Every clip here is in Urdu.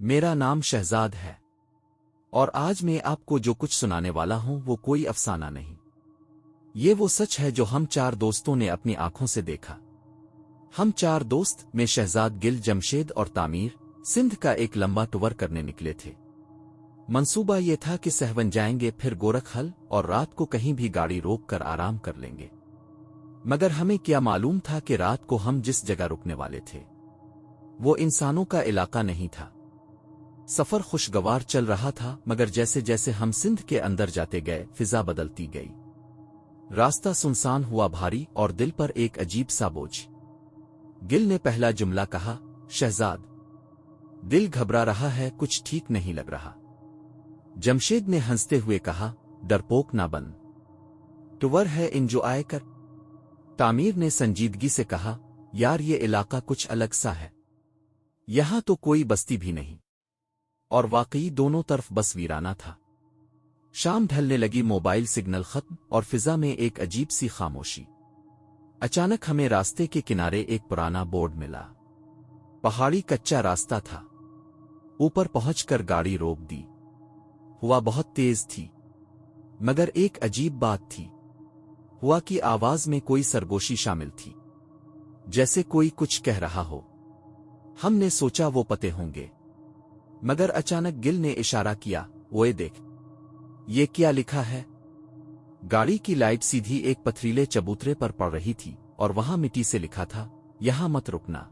میرا نام شہزاد ہے اور آج میں آپ کو جو کچھ سنانے والا ہوں وہ کوئی افسانہ نہیں، یہ وہ سچ ہے جو ہم 4 دوستوں نے اپنی آنکھوں سے دیکھا۔ ہم 4 دوست میں شہزاد گل، جمشید اور تعمیر سندھ کا ایک لمبا ٹور کرنے نکلے تھے۔ منصوبہ یہ تھا کہ سہون جائیں گے، پھر گورکھ ہل اور رات کو کہیں بھی گاڑی روک کر آرام کر لیں گے۔ مگر ہمیں کیا معلوم تھا کہ رات کو ہم جس جگہ رکنے والے تھے وہ انسانوں کا علاقہ نہیں تھا۔ سفر خوشگوار چل رہا تھا، مگر جیسے جیسے ہم سندھ کے اندر جاتے گئے فضا بدلتی گئی۔ راستہ سنسان ہوا، بھاری اور دل پر ایک عجیب سا بوجھ۔ گل نے پہلا جملہ کہا، شہزاد، دل گھبرا رہا ہے، کچھ ٹھیک نہیں لگ رہا۔ جمشید نے ہنستے ہوئے کہا، ڈرپوک نہ بن، ٹور ہے، انجوائے کر۔ تعمیر نے سنجیدگی سے کہا، یار یہ علاقہ کچھ الگ سا ہے، یہاں تو کوئی بستی بھی نہیں۔ اور واقعی دونوں طرف بس ویرانہ تھا۔ شام ڈھلنے لگی، موبائل سگنل ختم اور فضا میں ایک عجیب سی خاموشی۔ اچانک ہمیں راستے کے کنارے ایک پرانا بورڈ ملا۔ پہاڑی کچا راستہ تھا۔ اوپر پہنچ کر گاڑی روک دی۔ ہوا بہت تیز تھی، مگر ایک عجیب بات تھی، ہوا کی آواز میں کوئی سرگوشی شامل تھی، جیسے کوئی کچھ کہہ رہا ہو۔ ہم نے سوچا وہ پتے ہوں گے، مگر اچانک گل نے اشارہ کیا، اوئے دیکھ، یہ کیا لکھا ہے؟ گاڑی کی لائٹ سیدھی ایک پتھریلے چبوترے پر پڑ رہی تھی اور وہاں مٹی سے لکھا تھا، یہاں مت رکنا۔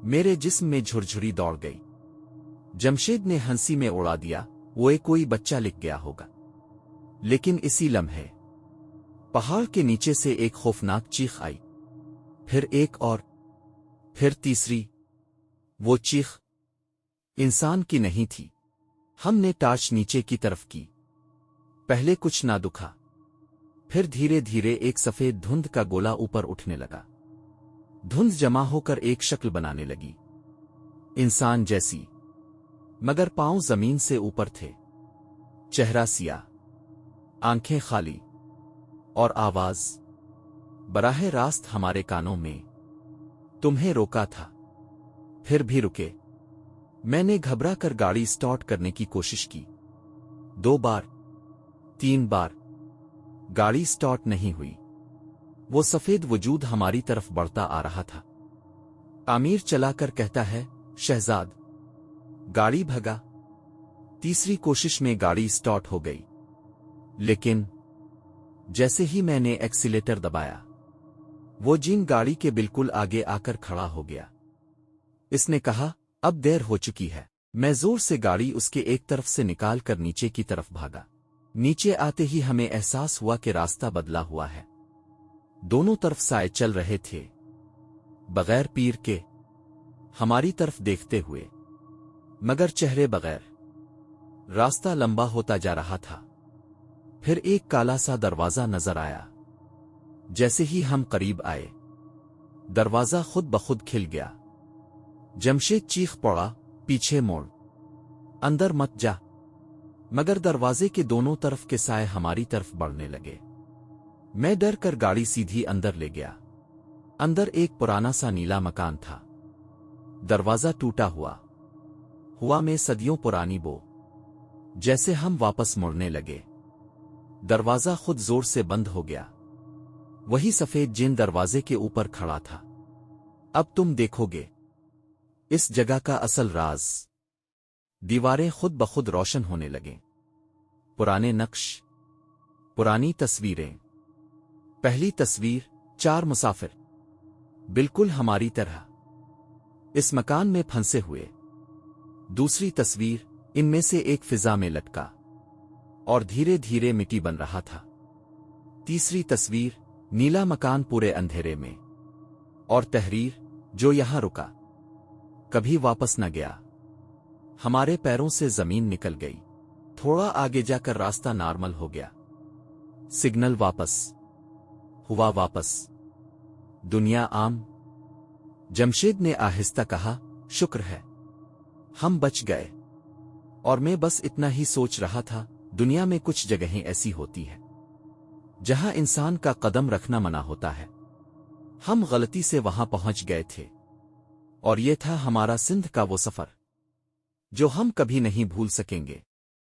میرے جسم میں جھرجھری دوڑ گئی۔ جمشید نے ہنسی میں اڑا دیا، وہ کوئی بچہ لکھ گیا ہوگا۔ لیکن اسی لمحے پہاڑ کے نیچے سے ایک خوفناک چیخ آئی، پھر ایک اور، پھر تیسری۔ وہ چیخ انسان کی نہیں تھی۔ ہم نے ٹارچ نیچے کی طرف کی۔ پہلے کچھ نہ دکھا، پھر دھیرے دھیرے ایک سفید دھند کا گولا اوپر اٹھنے لگا۔ دھند جمع ہو کر ایک شکل بنانے لگی، انسان جیسی، مگر پاؤں زمین سے اوپر تھے۔ چہرہ سیاہ، آنکھیں خالی، اور آواز براہ راست ہمارے کانوں میں، تمہیں روکا تھا، پھر بھی رکے۔ میں نے گھبرا کر گاڑی سٹارٹ کرنے کی کوشش کی، 2 بار، 3 بار، گاڑی سٹارٹ نہیں ہوئی۔ وہ سفید وجود ہماری طرف بڑھتا آ رہا تھا۔ تعمیر چلا کر کہتا ہے، شہزاد، گاڑی بھگا۔ تیسری کوشش میں گاڑی سٹارٹ ہو گئی، لیکن جیسے ہی میں نے ایکسیلیٹر دبایا، وہ جین گاڑی کے بالکل آگے آ کر کھڑا ہو گیا۔ اس نے کہا، اب دیر ہو چکی ہے۔ میں زور سے گاڑی اس کے ایک طرف سے نکال کر نیچے کی طرف بھاگا۔ نیچے آتے ہی ہمیں احساس ہوا کہ راستہ بدلا ہوا ہے۔ دونوں طرف سائے چل رہے تھے، بغیر پیر کے، ہماری طرف دیکھتے ہوئے، مگر چہرے بغیر۔ راستہ لمبا ہوتا جا رہا تھا۔ پھر ایک کالا سا دروازہ نظر آیا۔ جیسے ہی ہم قریب آئے، دروازہ خود بخود کھل گیا۔ جمشید چیخ پڑا، پیچھے موڑ، اندر مت جا۔ مگر دروازے کے دونوں طرف کے سائے ہماری طرف بڑھنے لگے۔ میں ڈر کر گاڑی سیدھی اندر لے گیا۔ اندر ایک پرانا سا نیلا مکان تھا۔ دروازہ ٹوٹا ہوا میں صدیوں پرانی بو۔ جیسے ہم واپس مڑنے لگے، دروازہ خود زور سے بند ہو گیا۔ وہی سفید جن دروازے کے اوپر کھڑا تھا۔ اب تم دیکھو گے اس جگہ کا اصل راز۔ دیواریں خود بخود روشن ہونے لگیں، پرانے نقش، پرانی تصویریں۔ پہلی تصویر، 4 مسافر، بالکل ہماری طرح، اس مکان میں پھنسے ہوئے۔ دوسری تصویر، ان میں سے ایک فضا میں لٹکا اور دھیرے دھیرے مٹی بن رہا تھا۔ تیسری تصویر، نیلا مکان پورے اندھیرے میں، اور تحریر، جو یہاں رکا، کبھی واپس نہ گیا۔ ہمارے پیروں سے زمین نکل گئی۔ تھوڑا آگے جا کر راستہ نارمل ہو گیا۔ سگنل واپس ہوا، واپس دنیا عام۔ جمشید نے آہستہ کہا، شکر ہے ہم بچ گئے۔ اور میں بس اتنا ہی سوچ رہا تھا، دنیا میں کچھ جگہیں ایسی ہوتی ہیں جہاں انسان کا قدم رکھنا منع ہوتا ہے۔ ہم غلطی سے وہاں پہنچ گئے تھے، اور یہ تھا ہمارا سندھ کا وہ سفر جو ہم کبھی نہیں بھول سکیں گے۔